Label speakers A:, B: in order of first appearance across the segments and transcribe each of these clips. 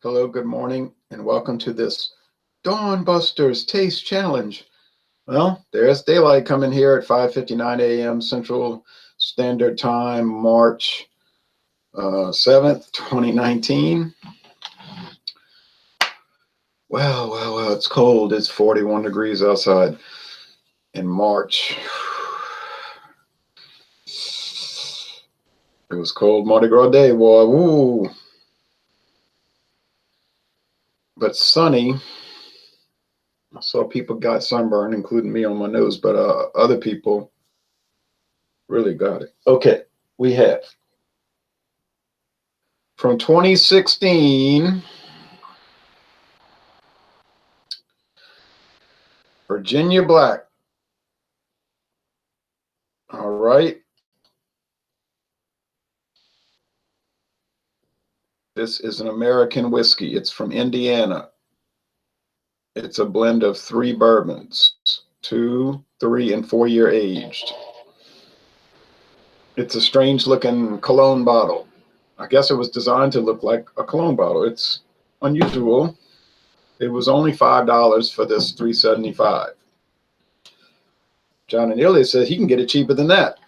A: Hello, good morning, and welcome to this Dawn Busters Taste Challenge. Well, there's daylight coming here at 5:59 a.m. Central Standard Time, March 7th, 2019. Well, it's cold. It's 41 degrees outside in March. It was cold Mardi Gras day, boy. Woo! But sunny. I saw people got sunburn, including me on my nose, but other people really got it. Okay, we have from 2016, Virginia Black. All right. This is an American whiskey. It's from Indiana. It's a blend of 3 bourbons, 2, 3, and 4-year aged. It's a strange looking cologne bottle. I guess it was designed to look like a cologne bottle. It's unusual. It was only $5 for this $3.75. John and Ilya said he can get it cheaper than that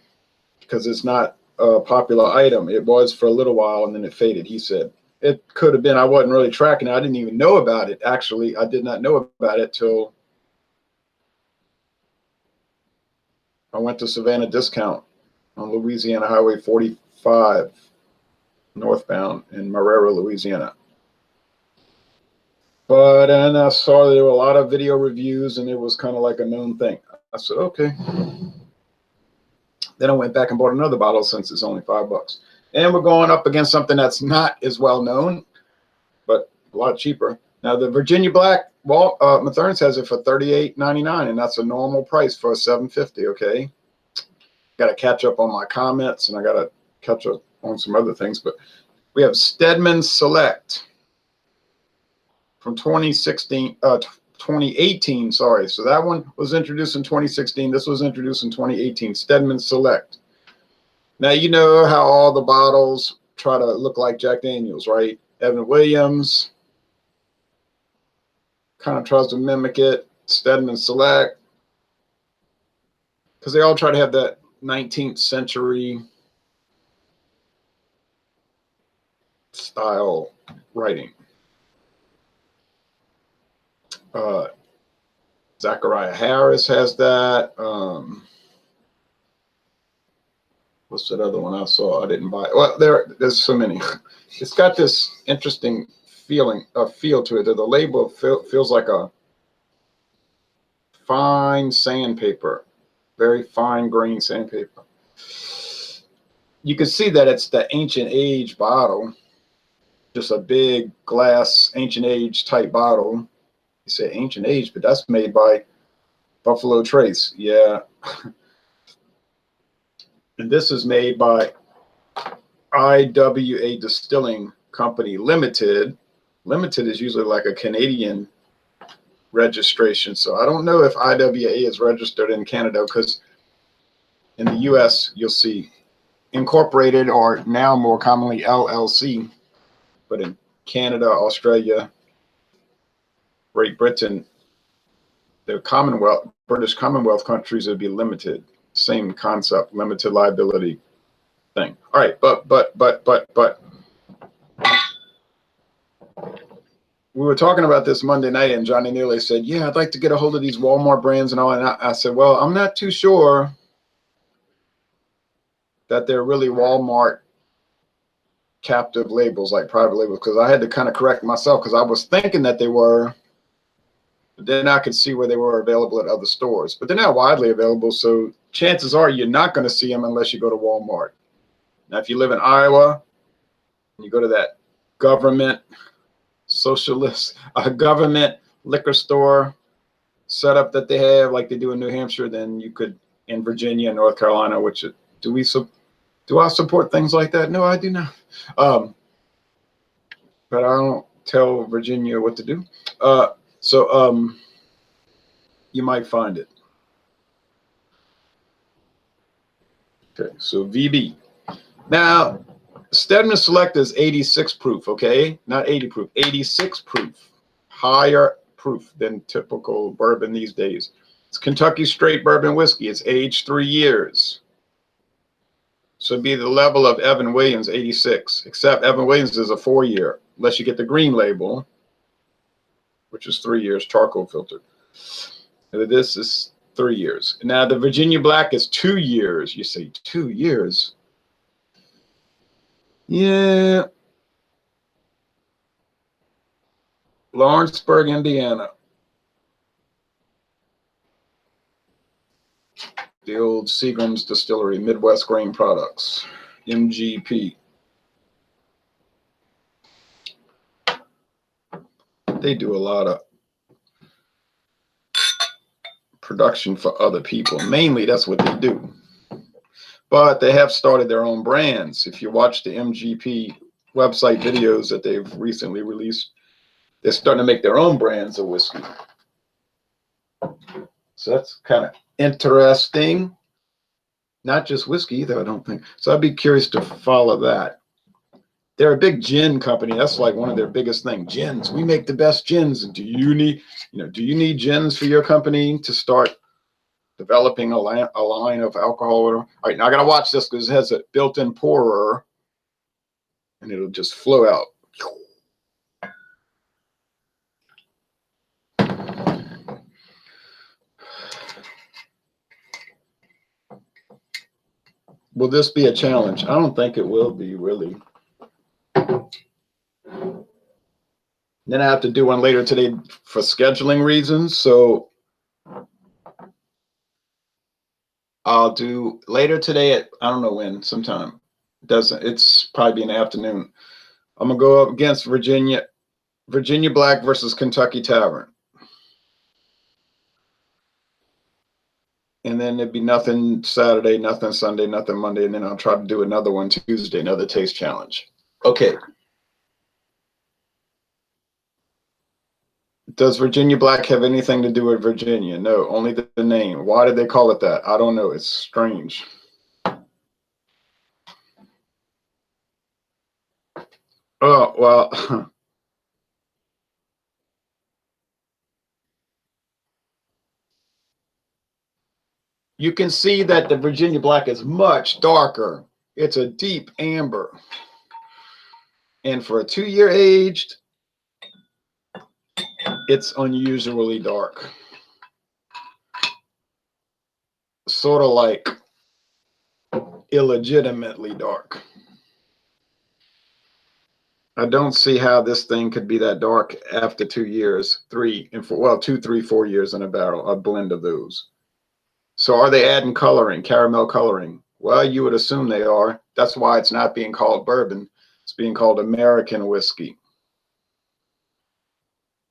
A: because it's not a popular item. It was for a little while and then it faded, he said. It could have been. I wasn't really tracking it. I didn't even know about it. Actually, I did not know about it till I went to Savannah Discount on Louisiana Highway 45 northbound in Marrero, Louisiana. But and I saw there were a lot of video reviews and it was kind of like a known thing. I said, okay. Then I went back and bought another bottle since it's only $5. And we're going up against something that's not as well known, but a lot cheaper. Now the Virginia Black, Mathern's has it for $38.99, and that's a normal price for a $7.50. Okay, got to catch up on my comments, and I got to catch up on some other things. But we have Stedman Select from 2018. Sorry, so that one was introduced in 2016. This was introduced in 2018. Stedman Select. Now, you know how all the bottles try to look like Jack Daniels, right? Evan Williams kind of tries to mimic it. Stedman Select. Because they all try to have that 19th century style writing. Zachariah Harris has that. What's that other one I saw? I didn't buy it. Well, there's so many. It's got this interesting feel to it. The label feels like a fine sandpaper, very fine grain sandpaper. You can see that it's the ancient age bottle, just a big glass ancient age type bottle. You say ancient age, but that's made by Buffalo Trace. Yeah. And this is made by IWA Distilling Company Limited. Limited is usually like a Canadian registration. So I don't know if IWA is registered in Canada, because in the US you'll see Incorporated, or now more commonly LLC. But in Canada, Australia, Great Britain, the Commonwealth, British Commonwealth countries, would be limited. Same concept, limited liability thing. All right, but we were talking about this Monday night, and Johnny Neely said, yeah, I'd like to get a hold of these Walmart brands and all. And I said, well, I'm not too sure that they're really Walmart captive labels, like private labels, because I had to kind of correct myself, because I was thinking that they were, but then I could see where they were available at other stores. But they're not widely available, so chances are you're not going to see them unless you go to Walmart. Now, if you live in Iowa and you go to that government socialist, government liquor store setup that they have, like they do in New Hampshire, then you could, in Virginia and North Carolina, which do I support things like that? No, I do not. But I don't tell Virginia what to do. So you might find it. Okay, so VB. Now, Stedman Select is 86 proof, okay? Not 80 proof, 86 proof. Higher proof than typical bourbon these days. It's Kentucky straight bourbon whiskey. It's aged 3 years. So it'd be the level of Evan Williams, 86. Except Evan Williams is a 4-year, unless you get the green label, which is 3 years, charcoal filtered. This is 3 years. Now the Virginia Black is 2 years. You say 2 years? Yeah. Lawrenceburg, Indiana. The old Seagram's Distillery, Midwest Grain Products, MGP. They do a lot of production for other people. Mainly, that's what they do. But they have started their own brands. If you watch the MGP website videos that they've recently released, they're starting to make their own brands of whiskey. So that's kind of interesting. Not just whiskey either, I don't think. So I'd be curious to follow that. They're a big gin company. That's like one of their biggest things. Gins. We make the best gins. And do you need gins for your company to start developing a line of alcohol? All right, now I gotta watch this because it has a built-in pourer, and it'll just flow out. Will this be a challenge? I don't think it will be, really. Then I have to do one later today for scheduling reasons. So I'll do later today at, I don't know when, sometime. It's probably in the afternoon. I'm going to go up against Virginia Black versus Kentucky Tavern. And then it'd be nothing Saturday, nothing Sunday, nothing Monday. And then I'll try to do another one Tuesday, another taste challenge. Okay. Does Virginia Black have anything to do with Virginia? No, only the name. Why did they call it that? I don't know. It's strange. Oh, well. You can see that the Virginia Black is much darker. It's a deep amber. And for a 2-year aged, it's unusually dark. Sort of like illegitimately dark. I don't see how this thing could be that dark after 2 years, 3 and 4, well, 2, 3, 4 years in a barrel, a blend of those. So are they adding coloring, caramel coloring? Well, you would assume they are. That's why it's not being called bourbon. It's being called American whiskey,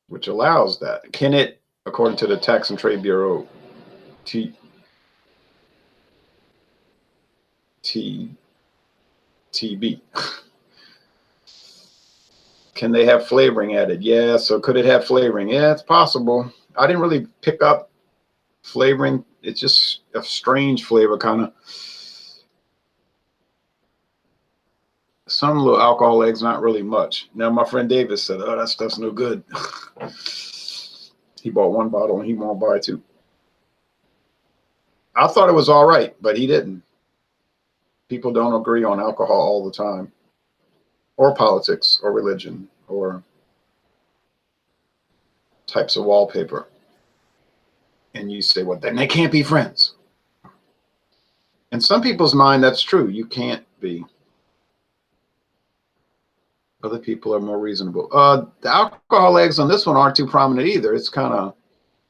A: which allows that. Can it, according to the Tax and Trade Bureau, TB, can they have flavoring added? Yeah, so could it have flavoring? Yeah, it's possible. I didn't really pick up flavoring. It's just a strange flavor, kind of. Some little alcohol eggs, not really much. Now, my friend Davis said, oh, that stuff's no good. He bought 1 bottle and he won't buy 2. I thought it was all right, but he didn't. People don't agree on alcohol all the time, or politics, or religion, or types of wallpaper. And you say, well, then they can't be friends. In some people's mind, that's true. You can't be. Other people are more reasonable. The alcohol eggs on this one aren't too prominent either. It's kind of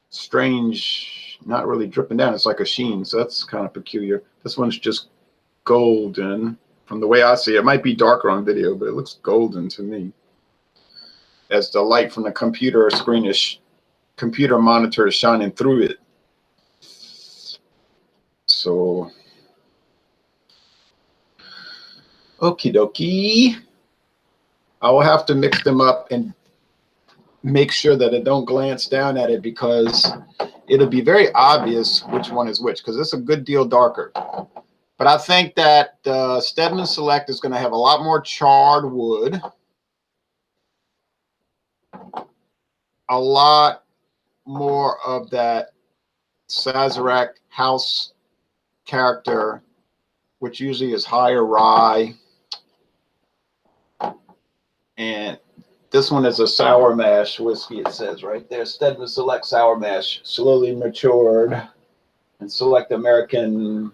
A: strange, not really dripping down. It's like a sheen, so that's kind of peculiar. This one's just golden from the way I see it. It might be darker on video, but it looks golden to me. As the light from the computer screen computer monitor is shining through it. So, okie dokie. I will have to mix them up and make sure that I don't glance down at it, because it'll be very obvious which one is which, because it's a good deal darker. But I think that Stedman Select is going to have a lot more charred wood, a lot more of that Sazerac house character, which usually is higher rye. And this one is a sour mash whiskey, it says right there. Stedman Select Sour Mash, slowly matured in select American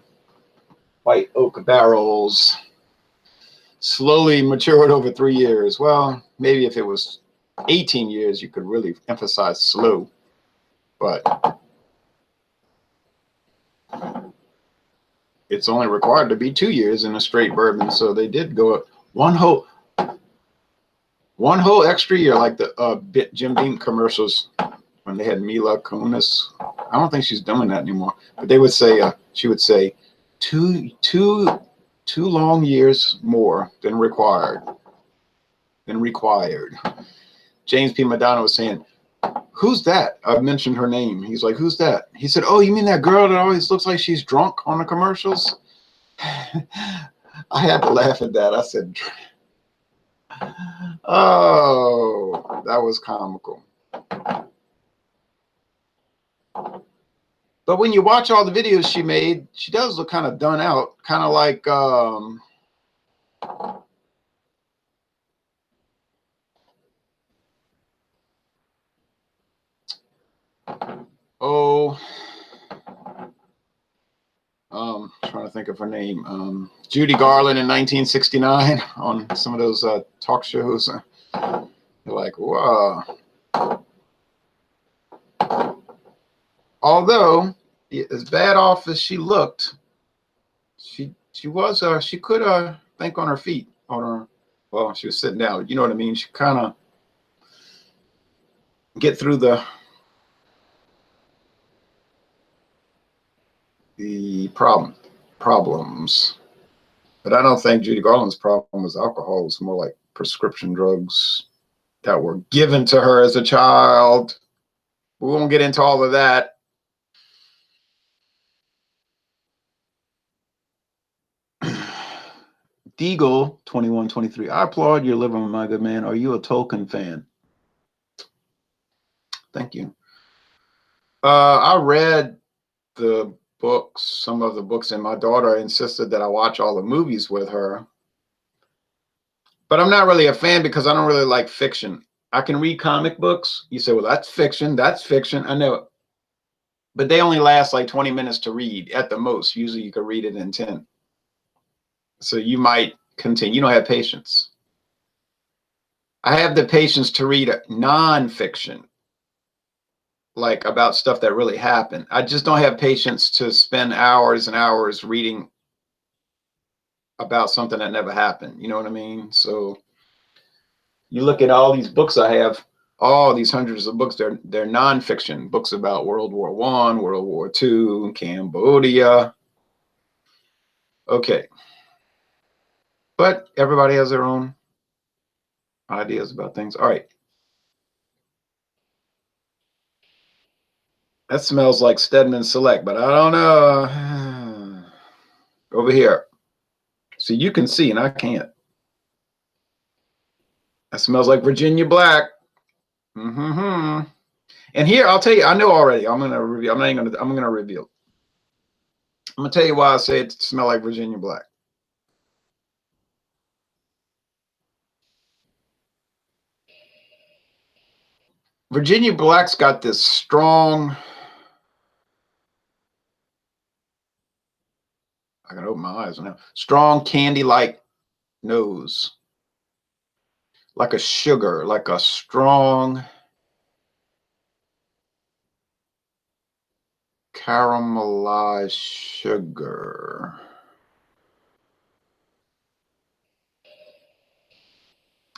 A: white oak barrels, slowly matured over 3 years. Well, maybe if it was 18 years, you could really emphasize slow. But it's only required to be 2 years in a straight bourbon. So they did go one whole extra year, like the Jim Beam commercials when they had Mila Kunis. I don't think she's doing that anymore. But they would say, she would say, two long years more than required. James P. Madonna was saying, "Who's that?" I mentioned her name. He's like, "Who's that?" He said, "Oh, you mean that girl that always looks like she's drunk on the commercials?" I had to laugh at that. I said, "Oh, that was comical." But when you watch all the videos she made, she does look kind of done out, kind of like trying to think of her name, Judy Garland in 1969 on some of those talk shows. You're like, wow. Although as bad off as she looked, she could think on her feet on her. Well, she was sitting down. You know what I mean? She kind of get through the problems. But I don't think Judy Garland's problem was alcohol. It was more like prescription drugs that were given to her as a child. We won't get into all of that. Deagle 2123. I applaud your living, my good man. Are you a Tolkien fan? Thank you. I read the books, some of the books, and my daughter insisted that I watch all the movies with her. But I'm not really a fan because I don't really like fiction. I can read comic books. You say, well, that's fiction. That's fiction. I know. But they only last like 20 minutes to read at the most. Usually you can read it in 10. So you might continue. You don't have patience. I have the patience to read nonfiction, like about stuff that really happened. I just don't have patience to spend hours and hours reading about something that never happened. You know what I mean? So you look at all these books I have, all these hundreds of books, they're nonfiction books about World War I, World War II, Cambodia. Okay. But everybody has their own ideas about things. All right. That smells like Stedman Select, but I don't know. Over here. See, you can see and I can't. That smells like Virginia Black. Mm-hmm. And here, I'll tell you, I know already. I'm gonna reveal. I'm gonna reveal. I'm gonna tell you why I say it smells like Virginia Black. Virginia Black's got this strong. I can open my eyes now. Strong candy-like nose, like a sugar, like a strong caramelized sugar.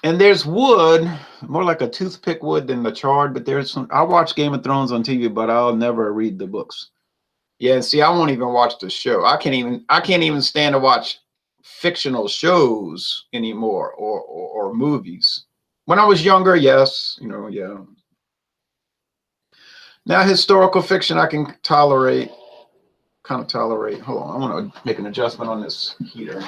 A: And there's wood, more like a toothpick wood than the charred, but there's some. I watch Game of Thrones on TV, but I'll never read the books. Yeah, see, I won't even watch the show. I can't even stand to watch fictional shows anymore or movies. When I was younger, yes, you know, yeah. Now historical fiction I can tolerate. kind of tolerate. Hold on, I want to make an adjustment on this heater.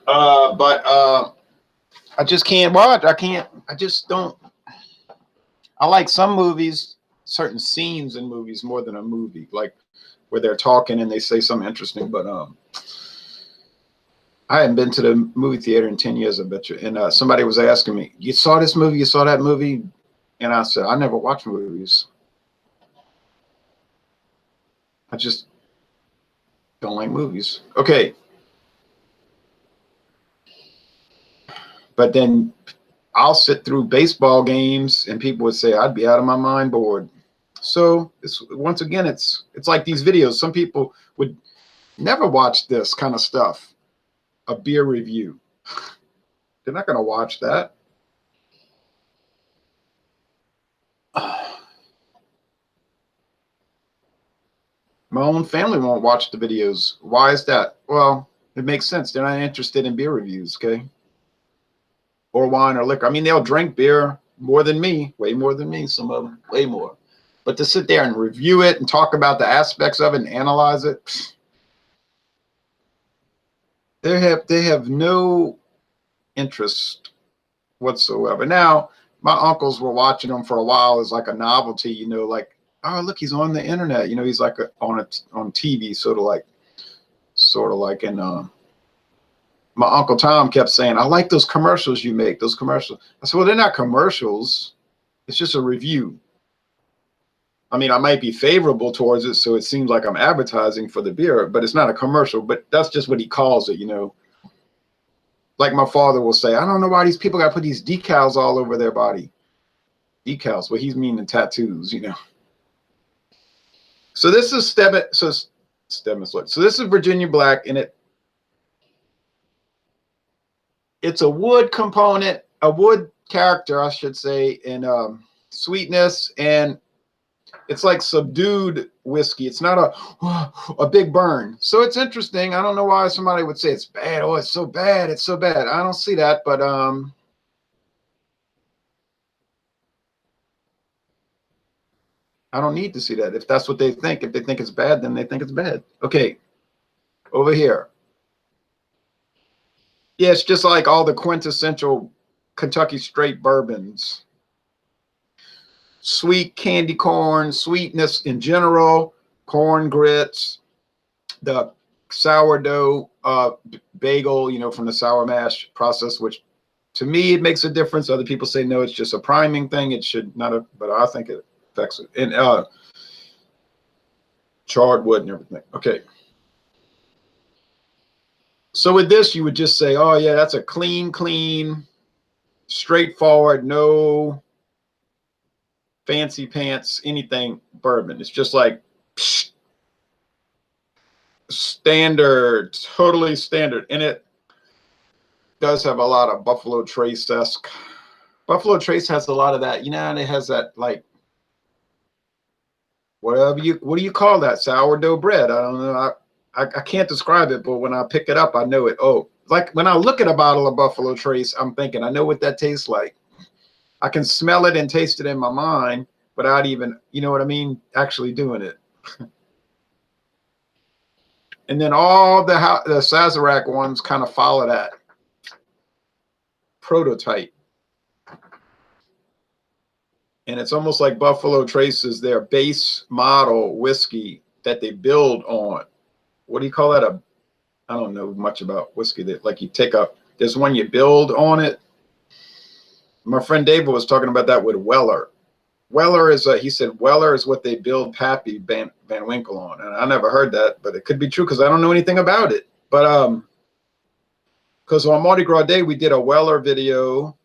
A: But I just can't watch. I just don't. I like some movies, certain scenes in movies more than a movie, like where they're talking and they say something interesting. But I hadn't been to the movie theater in 10 years, I bet you. And somebody was asking me, "You saw this movie? You saw that movie?" And I said, "I never watch movies. I just don't like movies." Okay. But then I'll sit through baseball games and people would say I'd be out of my mind bored. So it's, once again, it's like these videos. Some people would never watch this kind of stuff, a beer review. They're not going to watch that. My own family won't watch the videos. Why is that? Well, it makes sense. They're not interested in beer reviews, okay? Or wine or liquor. I mean, they'll drink beer more than me, way more than me, some of them, way more. But to sit there and review it and talk about the aspects of it and analyze it, they have no interest whatsoever. Now, my uncles were watching them for a while as like a novelty, you know, like, oh, look, he's on the internet. You know, he's like on TV, sort of like, and my Uncle Tom kept saying, "I like those commercials you make, those commercials." I said, "Well, they're not commercials. It's just a review. I mean, I might be favorable towards it, so it seems like I'm advertising for the beer, but it's not a commercial." But that's just what he calls it, you know. Like my father will say, "I don't know why these people got to put these decals all over their body." Decals, well, he's meaning tattoos, you know. So this is Stedman. So Stedman's look. So this is Virginia Black, and it's a wood component, a wood character, I should say, in sweetness, and it's like subdued whiskey. It's not a big burn. So it's interesting. I don't know why somebody would say it's bad. Oh, it's so bad. It's so bad. I don't see that, but I don't need to see that. If that's what they think, if they think it's bad, then they think it's bad. Okay, over here. Yeah, it's just like all the quintessential Kentucky straight bourbons. Sweet candy corn, sweetness in general, corn grits, the sourdough bagel, you know, from the sour mash process, which to me it makes a difference. Other people say no, it's just a priming thing. It should not have, but I think it affects it. And charred wood and everything. Okay. So with this, you would just say, "Oh yeah, that's a clean, straightforward, no fancy pants, anything bourbon." It's just like psh, standard, totally standard. And it does have a lot of Buffalo Trace-esque. Buffalo Trace has a lot of that, you know, and it has that like, what do you call that? Sourdough bread. I don't know. I can't describe it, but when I pick it up, I know it. Oh, like when I look at a bottle of Buffalo Trace, I'm thinking, I know what that tastes like. I can smell it and taste it in my mind without even, you know what I mean, actually doing it. And then all the Sazerac ones kind of follow that prototype. And it's almost like Buffalo Trace is their base model whiskey that they build on. What do you call that? I don't know much about whiskey. That like you take up, there's one you build on it. My friend David was talking about that with Weller. Weller is he said Weller is what they build Pappy Van Winkle on, and I never heard that, but it could be true because I don't know anything about it. But because on Mardi Gras Day we did a Weller video.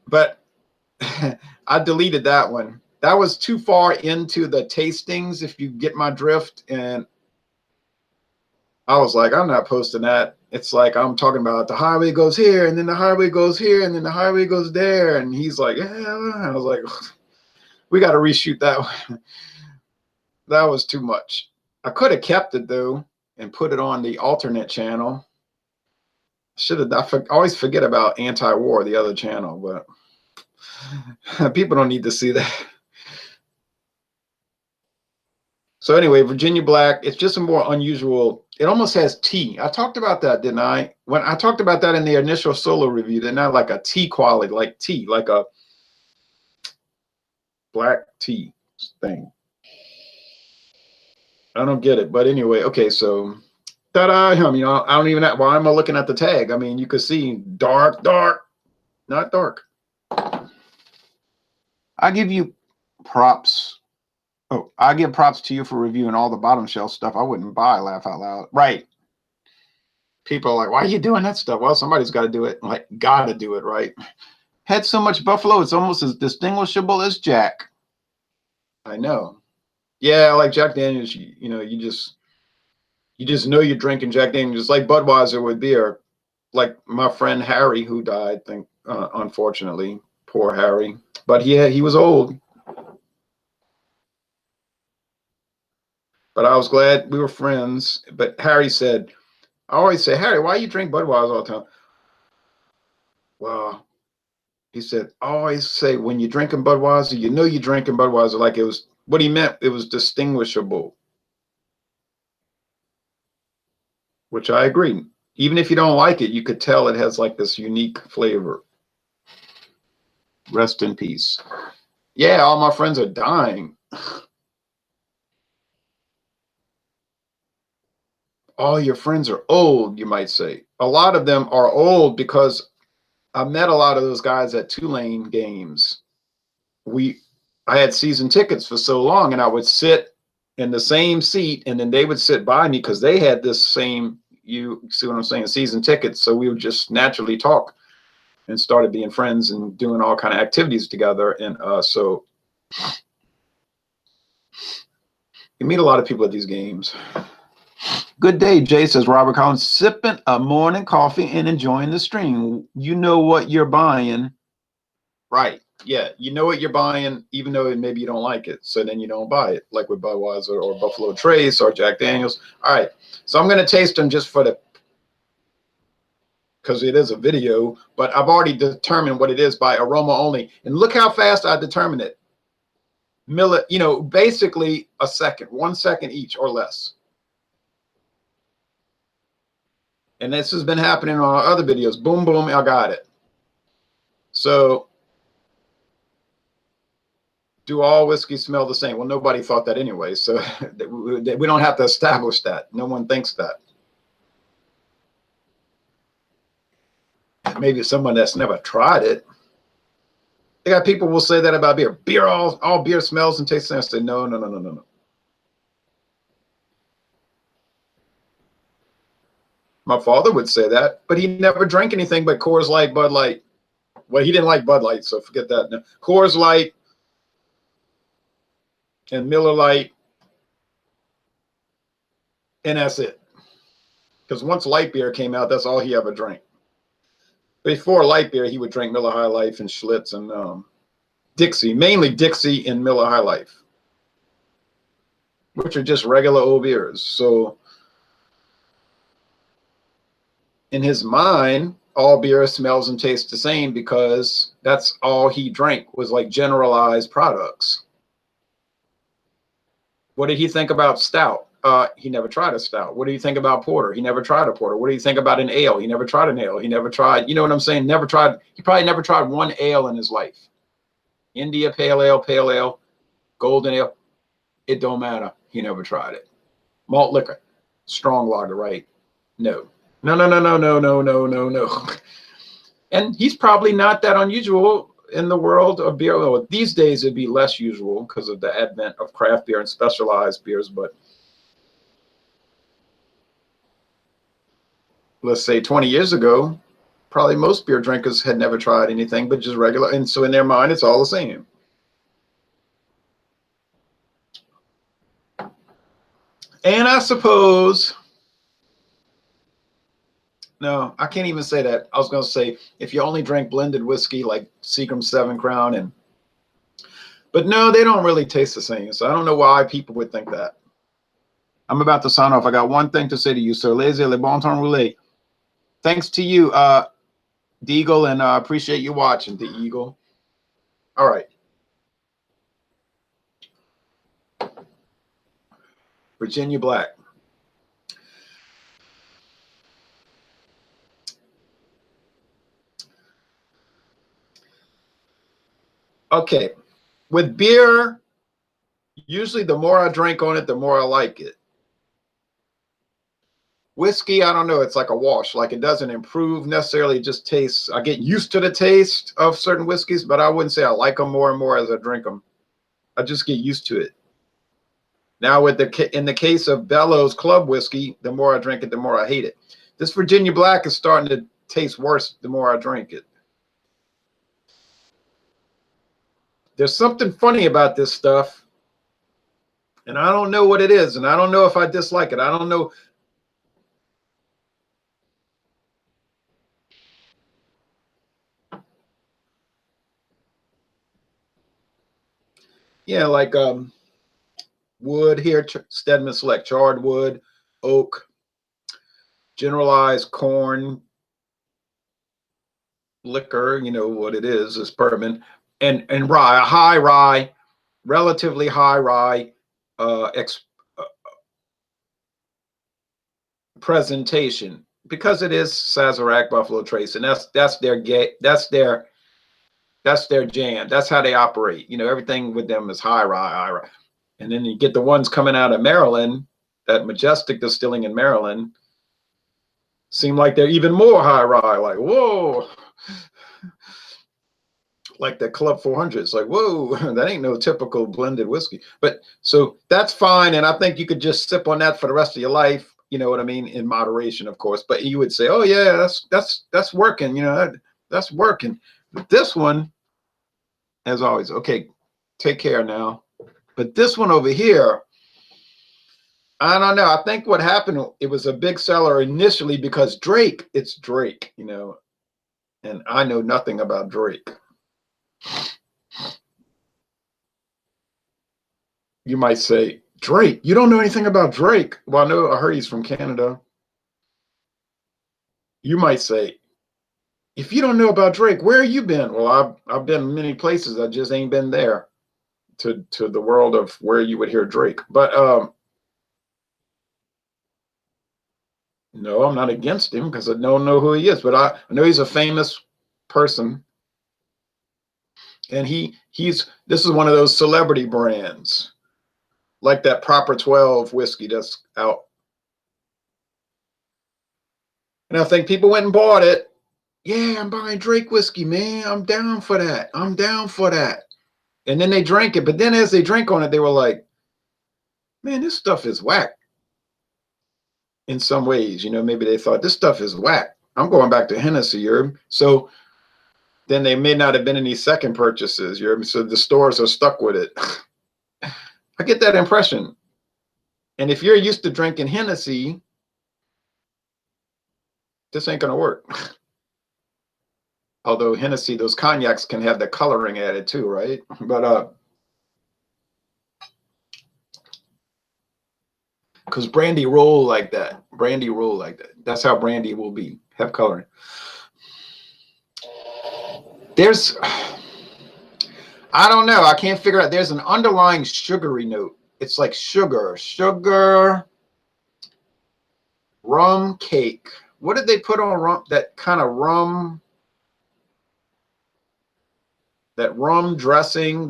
A: But I deleted that one. That was too far into the tastings, if you get my drift. And I was like, I'm not posting that. It's like I'm talking about the highway goes here, and then the highway goes here, and then the highway goes there. And he's like, yeah. I was like, we got to reshoot that one. That was too much. I could have kept it though. and put it on the alternate channel. I always forget about Anti-War, the other channel, but people don't need to see that. So anyway, Virginia Black, it's just a more unusual, it almost has tea. I talked about that, didn't I? When I talked about that in the initial solo review, they're not like a tea quality, like tea, like a black tea thing. I don't get it, but anyway, okay, so ta-da, I mean, I don't even have, why am I looking at the tag? I mean, you could see dark, not dark. I give you props. Oh, I give props to you for reviewing all the bottom shelf stuff I wouldn't buy, laugh out loud. Right. People are like, why are you doing that stuff? Well, somebody's got to do it. Like, got to do it, right? Had so much Buffalo, it's almost as distinguishable as Jack. I know. Yeah, like Jack Daniels, you know, you just know you're drinking Jack Daniels, just like Budweiser with beer. Like my friend Harry, who died, unfortunately, poor Harry. But he was old. But I was glad we were friends. But Harry said, I always say, Harry, why you drink Budweiser all the time? Well, he said, I always say when you're drinking Budweiser, you know you're drinking Budweiser. Like it was, what he meant, it was distinguishable. Which I agree. Even if you don't like it, you could tell it has like this unique flavor. Rest in peace. Yeah, all my friends are dying. All your friends are old, you might say. A lot of them are old because I met a lot of those guys at Tulane games. I had season tickets for so long, and I would sit in the same seat, and then they would sit by me because they had this same, you see what I'm saying, season tickets. So we would just naturally talk and started being friends and doing all kind of activities together. And so you meet a lot of people at these games. Good day, Jay, says Robert Collins, sipping a morning coffee and enjoying the stream. You know what you're buying. Right. Yeah. You know what you're buying, even though maybe you don't like it. So then you don't buy it, like with Budweiser or Buffalo Trace or Jack Daniels. All right. So I'm going to taste them just for because it is a video, but I've already determined what it is by aroma only. And look how fast I determined it. You know, basically a second, 1 second each or less. And this has been happening on our other videos. Boom, boom, I got it. So do all whiskeys smell the same? Well, nobody thought that anyway. So we don't have to establish that. No one thinks that. Maybe someone that's never tried it. They got people will say that about beer. Beer, all beer smells and tastes the same. I say, no. My father would say that, but he never drank anything but Coors Light, Bud Light. Well, he didn't like Bud Light, so forget that. No. Coors Light and Miller Light, and that's it. Because once light beer came out, that's all he ever drank. Before light beer, he would drink Miller High Life and Schlitz and Dixie, mainly Dixie and Miller High Life, which are just regular old beers. So in his mind, all beer smells and tastes the same because that's all he drank was like generalized products. What did he think about stout? He never tried a stout. What do you think about porter? He never tried a porter. What do you think about an ale? He never tried an ale. He never tried, you know what I'm saying? Never tried. He probably never tried one ale in his life. India pale ale, golden ale. It don't matter. He never tried it. Malt liquor, strong lager, right? No. And he's probably not that unusual in the world of beer. Well, these days it'd be less usual because of the advent of craft beer and specialized beers. But let's say 20 years ago, probably most beer drinkers had never tried anything but just regular. And so in their mind, it's all the same. And I suppose, no, I can't even say that. I was going to say, if you only drink blended whiskey like Seagram 7 Crown, but no, they don't really taste the same. So I don't know why people would think that. I'm about to sign off. I got one thing to say to you, sir. Laissez le bon temps rouler. Thanks to you, Deagle, and I appreciate you watching, the Eagle. All right. Virginia Black. Okay. With beer, usually the more I drink on it, the more I like it. Whiskey, I don't know. It's like a wash. Like it doesn't improve necessarily. It just tastes. I get used to the taste of certain whiskeys, but I wouldn't say I like them more and more as I drink them. I just get used to it. Now, in the case of Bellows Club whiskey, the more I drink it, the more I hate it. This Virginia Black is starting to taste worse the more I drink it. There's something funny about this stuff, and I don't know what it is, and I don't know if I dislike it. I don't know. Yeah, like wood here, Stedman Select, charred wood, oak, generalized corn, liquor, you know what it is bourbon, and rye, a high rye, relatively high rye uh, uh, presentation, because it is Sazerac, Buffalo Trace, and that's their jam. That's how they operate. You know, everything with them is high rye. And then you get the ones coming out of Maryland, that Majestic Distilling in Maryland, seem like they're even more high rye. Like, whoa. Like the Club 400. It's like, whoa, that ain't no typical blended whiskey. But so that's fine. And I think you could just sip on that for the rest of your life. You know what I mean? In moderation, of course. But you would say, oh, yeah, that's working. You know, that's working. But this one, as always, okay, take care now. But this one over here, I don't know. I think what happened, it was a big seller initially because Drake, it's Drake, you know, and I know nothing about Drake. You might say, Drake, you don't know anything about Drake. Well, I heard he's from Canada. You might say, if you don't know about Drake, where have you been? Well, I've been many places. I just ain't been there to the world of where you would hear Drake. But no, I'm not against him because I don't know who he is. But I know he's a famous person. And this is one of those celebrity brands, like that Proper 12 whiskey that's out. And I think people went and bought it. Yeah, I'm buying Drake whiskey, man. I'm down for that. I'm down for that. And then they drank it. But then as they drank on it, they were like, man, this stuff is whack. In some ways, you know, maybe they thought this stuff is whack. I'm going back to Hennessy. So then they may not have been any second purchases. So the stores are stuck with it. I get that impression. And if you're used to drinking Hennessy, this ain't going to work. Although Hennessy, those cognacs can have the coloring added too, right? But because brandy roll like that. That's how brandy will be, have coloring. There's, I don't know. I can't figure out. There's an underlying sugary note. It's like sugar, rum cake. What did they put on rum? That kind of rum. That rum dressing,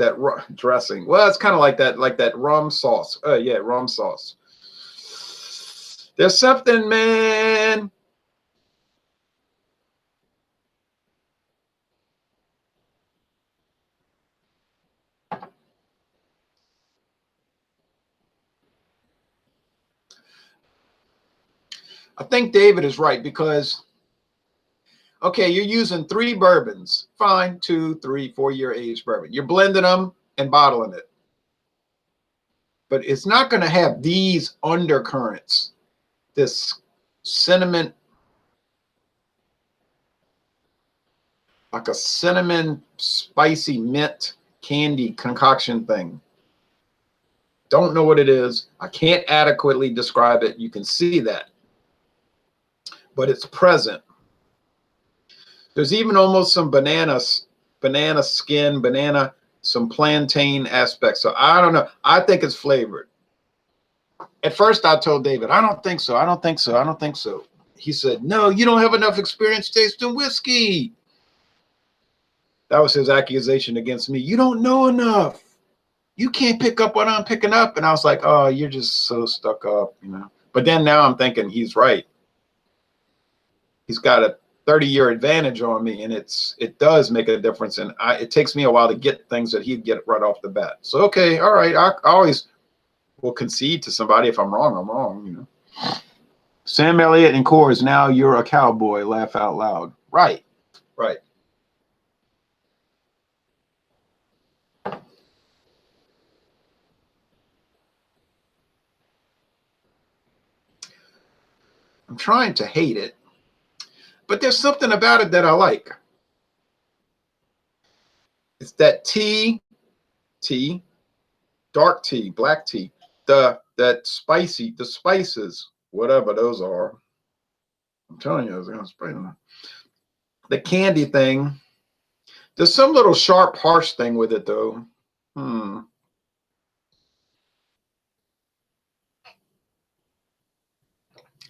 A: dressing. Well, it's kind of like that rum sauce. Yeah, rum sauce. There's something, man. I think David is right because, okay, you're using 3 bourbons. Fine, 2, 3, 4-year age bourbon. You're blending them and bottling it. But it's not going to have these undercurrents, this cinnamon, like a cinnamon spicy mint candy concoction thing. don't know what it is. I can't adequately describe it. You can see that, but it's present. There's even almost some banana skin, some plantain aspects. So I don't know. I think it's flavored. At first I told David, I don't think so. I don't think so. I don't think so. He said, no, you don't have enough experience tasting whiskey. That was his accusation against me. You don't know enough. You can't pick up what I'm picking up. And I was like, oh, you're just so stuck up, you know. But then now I'm thinking he's right. He's got a 30-year advantage on me, and it does make a difference. And it takes me a while to get things that he'd get right off the bat. So, okay, all right. I always will concede to somebody. If I'm wrong, you know. Sam Elliott and Coors, now you're a cowboy. Laugh out loud. Right, right. I'm trying to hate it, but there's something about it that I like. It's that tea, dark tea, black tea, the spices, whatever those are. I'm telling you, I was gonna spray them. The candy thing. There's some little sharp, harsh thing with it, though.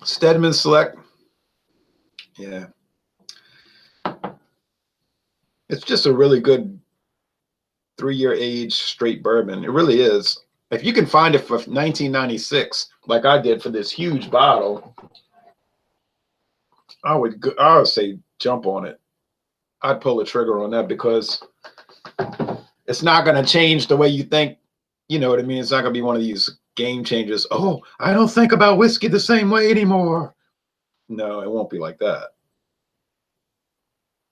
A: Stedman Select. Yeah. It's just a really good 3-year age straight bourbon. It really is. If you can find it for 1996, like I did for this huge bottle, I would say jump on it. I'd pull the trigger on that because it's not going to change the way you think. You know what I mean? It's not going to be one of these game changers. Oh, I don't think about whiskey the same way anymore. No, it won't be like that.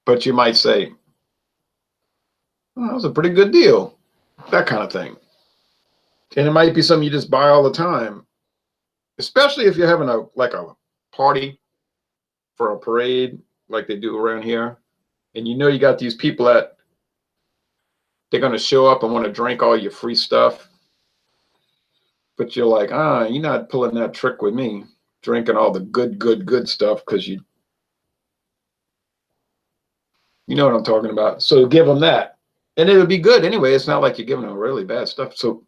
A: But you might say, well, that was a pretty good deal. That kind of thing. And it might be something you just buy all the time, especially if you're having a party for a parade like they do around here. And you know you got these people that they're going to show up and want to drink all your free stuff. But you're like, you're not pulling that trick with me, drinking all the good stuff because you know what I'm talking about. So give them that. And it'll be good anyway. It's not like you're giving them really bad stuff. So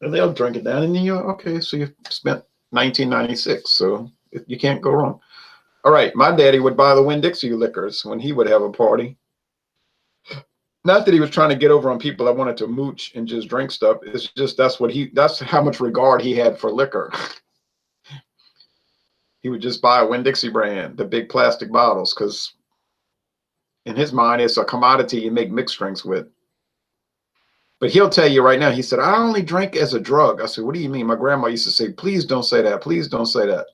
A: they'll drink it down, and then you're okay. So you spent $19.96, so you can't go wrong. All right, my daddy would buy the Winn-Dixie liquors when he would have a party. Not that he was trying to get over on people that wanted to mooch and just drink stuff. It's just that's how much regard he had for liquor. He would just buy a Winn-Dixie brand, the big plastic bottles, because in his mind, it's a commodity you make mixed drinks with. But he'll tell you right now, he said, I only drink as a drug. I said, what do you mean? My grandma used to say, please don't say that. Please don't say that.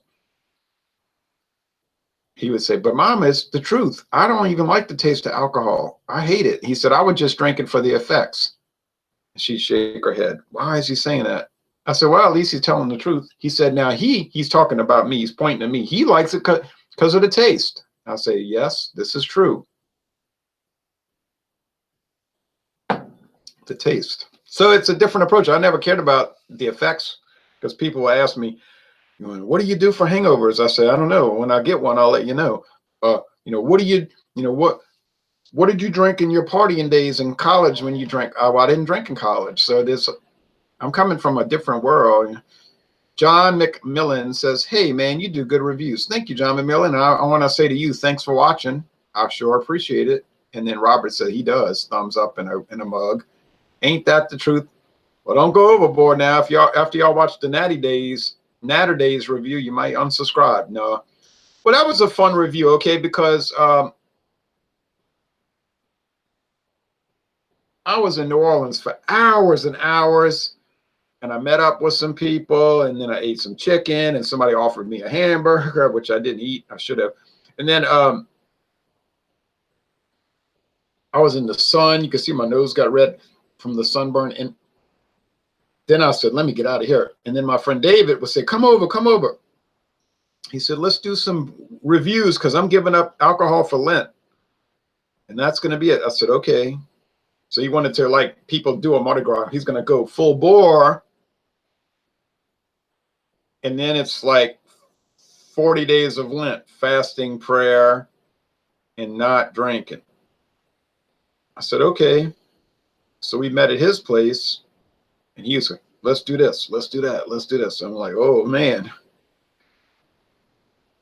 A: He would say, but Mom, it's the truth. I don't even like the taste of alcohol. I hate it. He said, I would just drink it for the effects. She'd shake her head. Why is he saying that? I said, well, at least he's telling the truth. He said, now he's talking about me. He's pointing at me. He likes it because of the taste. I say, yes, this is true. The taste. So it's a different approach. I never cared about the effects because people will ask me, what do you do for hangovers? I say, I don't know. When I get one, I'll let you know. What do you, what did you drink in your partying days in college when you drank? Well, I didn't drink in college. So I'm coming from a different world. John McMillan says, hey, man, you do good reviews. Thank you, John McMillan. I want to say to you, thanks for watching. I sure appreciate it. And then Robert said he does. Thumbs up in a mug. Ain't that the truth? Well, don't go overboard now. After y'all watch the Natter Days review, you might unsubscribe. No. Well, that was a fun review, okay, because I was in New Orleans for hours and hours, and I met up with some people, and then I ate some chicken, and somebody offered me a hamburger, which I didn't eat. I should have. And then I was in the sun. You can see my nose got red from the sunburn. And then I said, let me get out of here. And then my friend David would say, come over. He said, let's do some reviews because I'm giving up alcohol for Lent. And that's going to be it. I said, okay. So he wanted to, like, people do a Mardi Gras. He's going to go full bore And then it's like 40 days of Lent, fasting, prayer, and not drinking. I said, okay. So we met at his place, and he was like, let's do this, let's do that, let's do this. I'm like, oh man.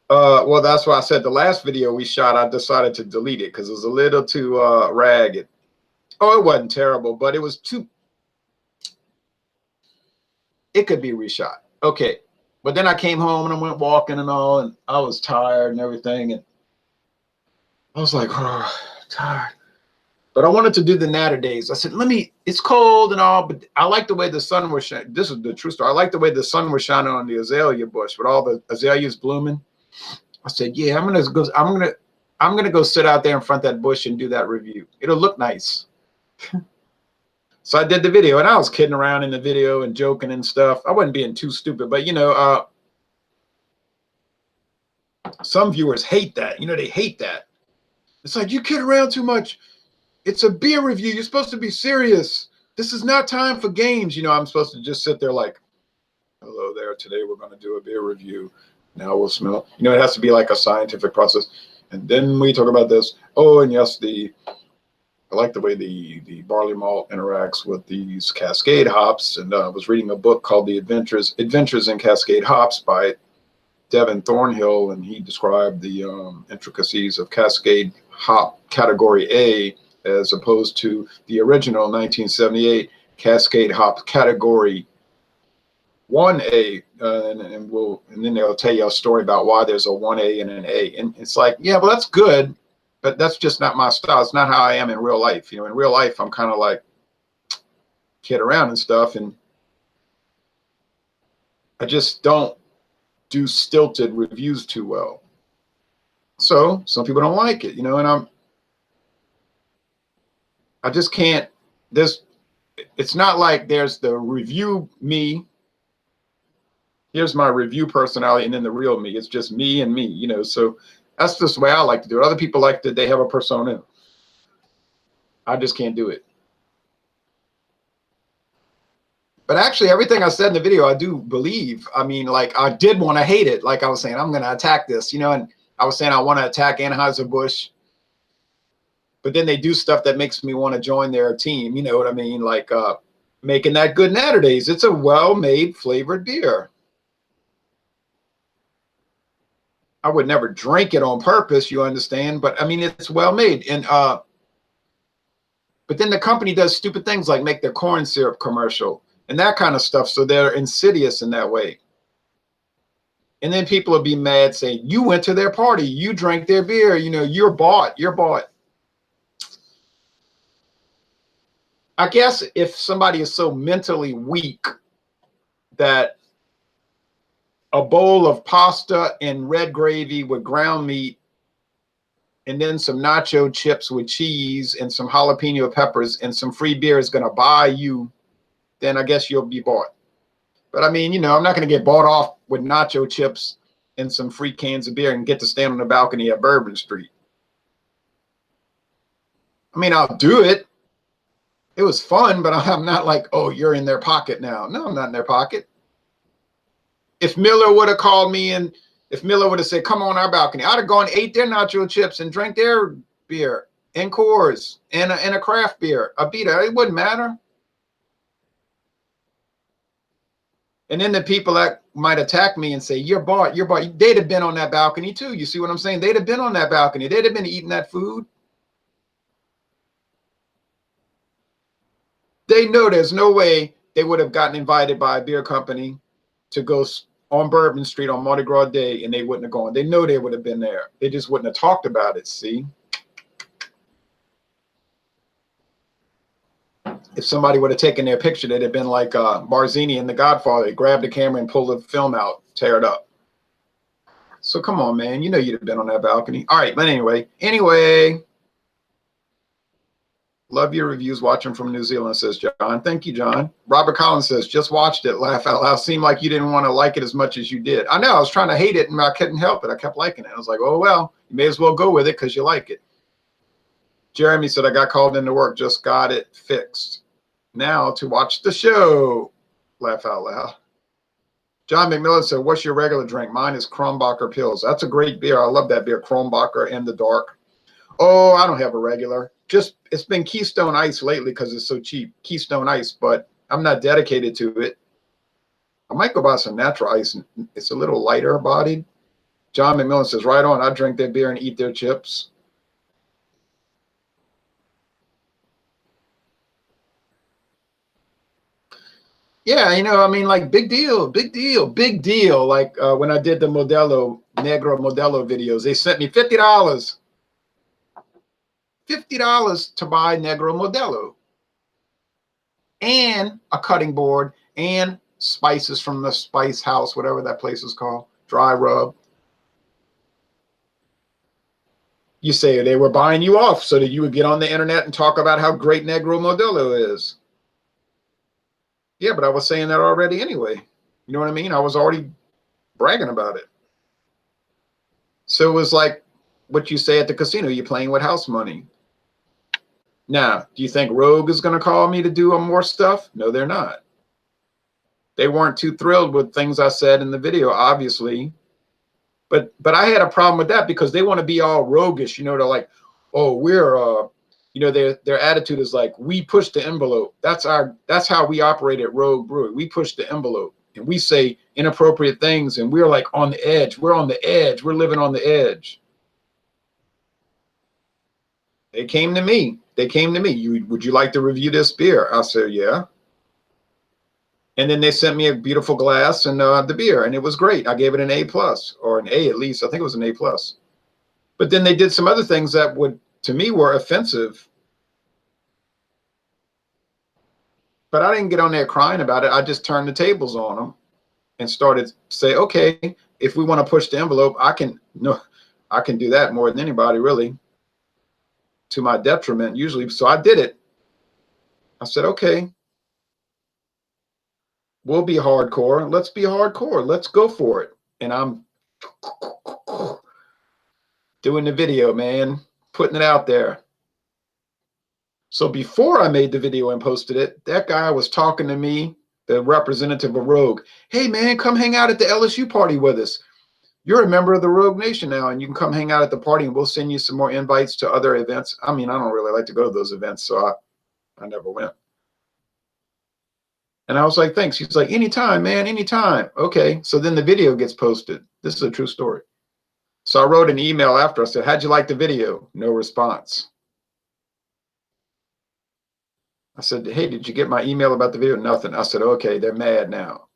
A: Well, that's why I said the last video we shot, I decided to delete it because it was a little too ragged. Oh, it wasn't terrible, but it was too, it could be reshot. Okay. But then I came home and I went walking and all, and I was tired and everything. And I was like, oh, tired. But I wanted to do the natter days. I said, it's cold and all, but I like the way the sun was shining. This is the true story. I like the way the sun was shining on the azalea bush with all the azaleas blooming. I said, yeah, I'm gonna go sit out there in front of that bush and do that review. It'll look nice. So I did the video, and I was kidding around in the video and joking and stuff. I wasn't being too stupid, but you know, some viewers hate that. You know, they hate that. It's like, you kid around too much. It's a beer review. You're supposed to be serious. This is not time for games. You know, I'm supposed to just sit there like, hello there. Today we're going to do a beer review. Now we'll smell. You know, it has to be like a scientific process. And then we talk about this. Oh, and yes, I like the way the barley malt interacts with these Cascade hops. And I was reading a book called The Adventures in Cascade Hops by Devin Thornhill, and he described the intricacies of Cascade hop category A as opposed to the original 1978 Cascade hop category 1A, and then they'll tell you a story about why there's a 1A and an A. And it's like, yeah, well, that's good, but that's just not my style. It's not how I am in real life. You know, in real life, I'm kind of like kid around and stuff, and I just don't do stilted reviews too well. So some people don't like it, you know, and I just can't, it's not like there's the review me, here's my review personality, and then the real me. It's just me and me, you know. So that's just the way I like to do it. Other people like that they have a persona. I just can't do it. But actually, everything I said in the video, I do believe. I mean, like, I did want to hate it. Like I was saying, I'm going to attack this, you know, and I was saying I want to attack Anheuser-Busch. But then they do stuff that makes me want to join their team. You know what I mean? Like making that good Natterdays. It's a well-made flavored beer. I would never drink it on purpose, you understand? But I mean, it's well-made. And but then the company does stupid things like make their corn syrup commercial and that kind of stuff. So they're insidious in that way. And then people will be mad saying, you went to their party, you drank their beer, you know, you're bought. I guess if somebody is so mentally weak that a bowl of pasta and red gravy with ground meat and then some nacho chips with cheese and some jalapeno peppers and some free beer is going to buy you, then I guess you'll be bought. But I mean, you know, I'm not going to get bought off with nacho chips and some free cans of beer and get to stand on the balcony at Bourbon Street. I mean, I'll do it. It was fun, but I'm not like, oh, you're in their pocket now. No, I'm not in their pocket. If Miller would have called me and if Miller would have said, come on our balcony, I'd have gone and ate their nacho chips and drank their beer and Coors and a craft beer, a Beta. It wouldn't matter. And then the people that might attack me and say, you're bought, they'd have been on that balcony too. You see what I'm saying? They'd have been on that balcony. They'd have been eating that food. They know there's no way they would have gotten invited by a beer company to go on Bourbon Street on Mardi Gras Day and they wouldn't have gone. They know they would have been there. They just wouldn't have talked about it, see? If somebody would have taken their picture, they'd have been like Barzini in The Godfather. They grabbed the camera and pulled the film out, tear it up. So come on, man. You know you'd have been on that balcony. All right, but anyway. Love your reviews. Watching from New Zealand, says John. Thank you, John. Robert Collins says, just watched it. Laugh out loud. Seemed like you didn't want to like it as much as you did. I know. I was trying to hate it, and I couldn't help it. I kept liking it. I was like, oh, well, you may as well go with it because you like it. Jeremy said, I got called into work. Just got it fixed. Now to watch the show. Laugh out loud. John McMillan said, what's your regular drink? Mine is Kronbacher Pills. That's a great beer. I love that beer, Kronbacher in the dark. Oh, I don't have a regular. Just, it's been Keystone Ice lately because it's so cheap. Keystone Ice, but I'm not dedicated to it. I might go buy some natural ice. It's a little lighter bodied. John McMillan says, right on. I drink their beer and eat their chips. Yeah, you know, I mean, like, big deal, big deal, big deal. Like when I did the Modelo, Negro Modelo videos, they sent me $50. $50 to buy Negro Modelo and a cutting board and spices from the Spice House, whatever that place is called, dry rub. You say they were buying you off so that you would get on the internet and talk about how great Negro Modelo is. Yeah, but I was saying that already anyway. You know what I mean? I was already bragging about it. So it was like what you say at the casino, you're playing with house money. Now, do you think Rogue is going to call me to do more stuff? No, they're not. They weren't too thrilled with things I said in the video, obviously. But I had a problem with that because they want to be all roguish. You know, they're like, oh, we're you know, their attitude is like, we push the envelope. That's how we operate at Rogue Brewery. We push the envelope and we say inappropriate things and we're like on the edge. We're on the edge. We're living on the edge. They came to me. They came to me. Would you like to review this beer? I said, yeah. And then they sent me a beautiful glass and the beer, and it was great. I gave it an A+, or an A at least. I think it was an A+. But then they did some other things that would, to me, were offensive. But I didn't get on there crying about it. I just turned the tables on them and started to say, okay, if we want to push the envelope, I can do that more than anybody, really, to my detriment usually. So I did it. I said, okay, we'll be hardcore. Let's be hardcore. Let's go for it. And I'm doing the video, man, putting it out there. So before I made the video and posted it, that guy was talking to me, the representative of Rogue. Hey, man, come hang out at the LSU party with us. You're a member of the Rogue Nation now, and you can come hang out at the party, and we'll send you some more invites to other events. I mean, I don't really like to go to those events, so I never went. And I was like, thanks. He's like, anytime, man, anytime. Okay, so then the video gets posted. This is a true story. So I wrote an email after. I said, how'd you like the video? No response. I said, hey, did you get my email about the video? Nothing. I said, okay, they're mad now.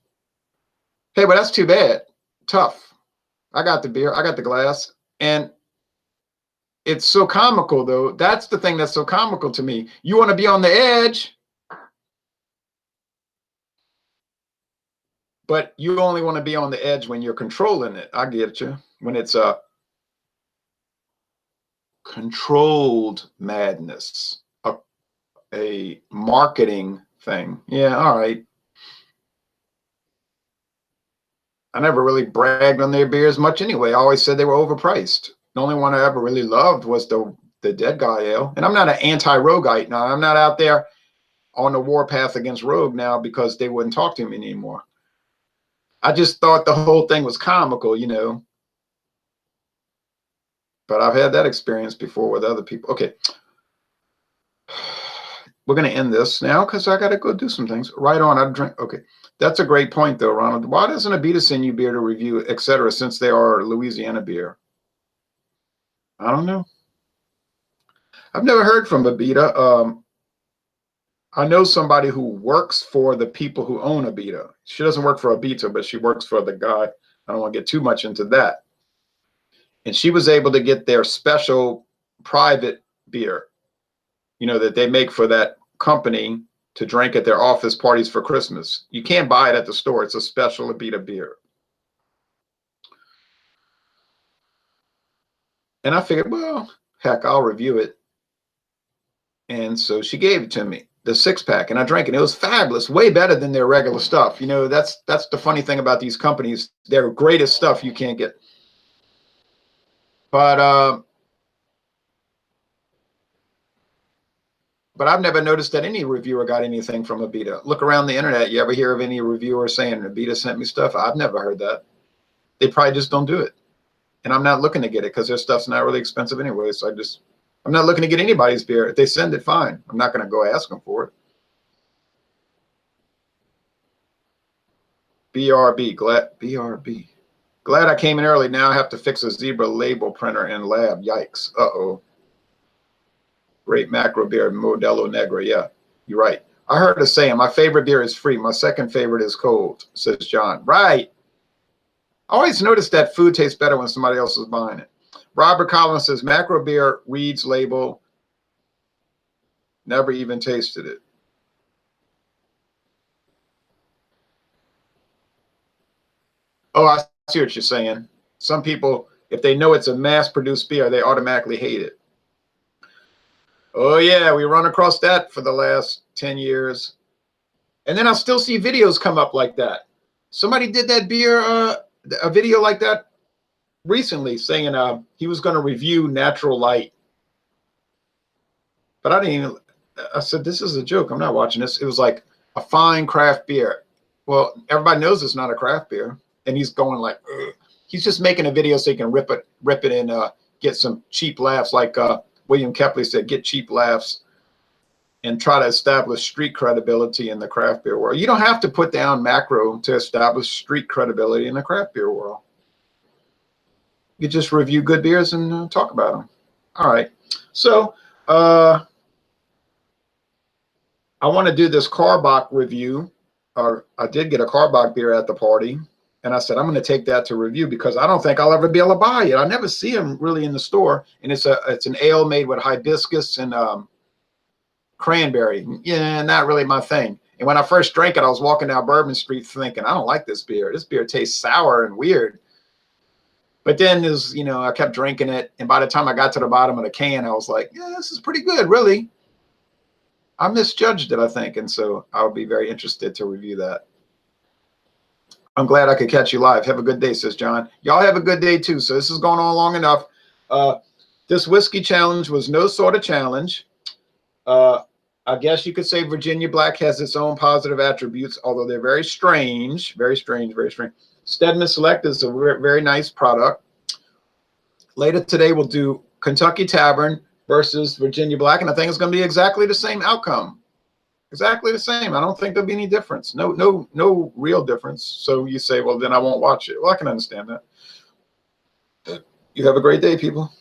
A: Hey, but that's too bad. Tough. I got the beer. I got the glass. And it's so comical, though. That's the thing that's so comical to me. You want to be on the edge, but you only want to be on the edge when you're controlling it. I get you. When it's a controlled madness, a marketing thing. Yeah, all right. I never really bragged on their beers much anyway. I always said they were overpriced. The only one I ever really loved was the Dead Guy Ale. And I'm not an anti-Rogueite now. I'm not out there on the warpath against Rogue now because they wouldn't talk to me anymore. I just thought the whole thing was comical, you know. But I've had that experience before with other people. Okay. We're going to end this now because I got to go do some things. Right on. I drink. Okay. That's a great point, though, Ronald. Why doesn't Abita send you beer to review, etc., since they are Louisiana beer? I don't know. I've never heard from Abita. I know somebody who works for the people who own Abita. She doesn't work for Abita, but she works for the guy. I don't want to get too much into that. And she was able to get their special private beer, you know, that they make for that company to drink at their office parties for Christmas. You can't buy it at the store. It's a special Abita beer. And I figured, well, heck, I'll review it. And so she gave it to me, the 6-pack, and I drank it. It was fabulous, way better than their regular stuff. You know, that's the funny thing about these companies. Their greatest stuff you can't get. But But I've never noticed that any reviewer got anything from Abita. Look around the internet. You ever hear of any reviewer saying Abita sent me stuff? I've never heard that. They probably just don't do it. And I'm not looking to get it because their stuff's not really expensive anyway. So I'm not looking to get anybody's beer. If they send it, fine. I'm not going to go ask them for it. BRB. Glad I came in early. Now I have to fix a zebra label printer in lab. Yikes. Uh-oh. Great macro beer, Modelo Negra. Yeah, you're right. I heard a saying, my favorite beer is free. My second favorite is cold, says John. Right. I always notice that food tastes better when somebody else is buying it. Robert Collins says, macro beer reads label. Never even tasted it. Oh, I see what you're saying. Some people, if they know it's a mass-produced beer, they automatically hate it. Oh, yeah, we run across that for the last 10 years. And then I'll still see videos come up like that. Somebody did that beer, a video like that recently saying he was going to review Natural Light. But I said, this is a joke. I'm not watching this. It was like a fine craft beer. Well, everybody knows it's not a craft beer. And he's going like, ugh. He's just making a video so he can rip it and get some cheap laughs like William Kepley said, get cheap laughs and try to establish street credibility in the craft beer world. You don't have to put down macro to establish street credibility in the craft beer world. You just review good beers and talk about them. All right. So I want to do this Karbach review. I did get a Karbach beer at the party. And I said, I'm going to take that to review because I don't think I'll ever be able to buy it. I never see them really in the store. And it's an ale made with hibiscus and cranberry. Yeah, not really my thing. And when I first drank it, I was walking down Bourbon Street thinking, I don't like this beer. This beer tastes sour and weird. But then I kept drinking it. And by the time I got to the bottom of the can, I was like, yeah, this is pretty good, really. I misjudged it, I think. And so I'll be very interested to review that. I'm glad I could catch you live. Have a good day, says John. Y'all have a good day, too. So this is going on long enough. This whiskey challenge was no sort of challenge. I guess you could say Virginia Black has its own positive attributes, although they're very strange. Very strange, very strange. Stedman Select is a very nice product. Later today, we'll do Kentucky Tavern versus Virginia Black, and I think it's going to be exactly the same outcome. Exactly the same. I don't think there'll be any difference. No real difference. So you say, well, then I won't watch it. Well, I can understand that. You have a great day, people.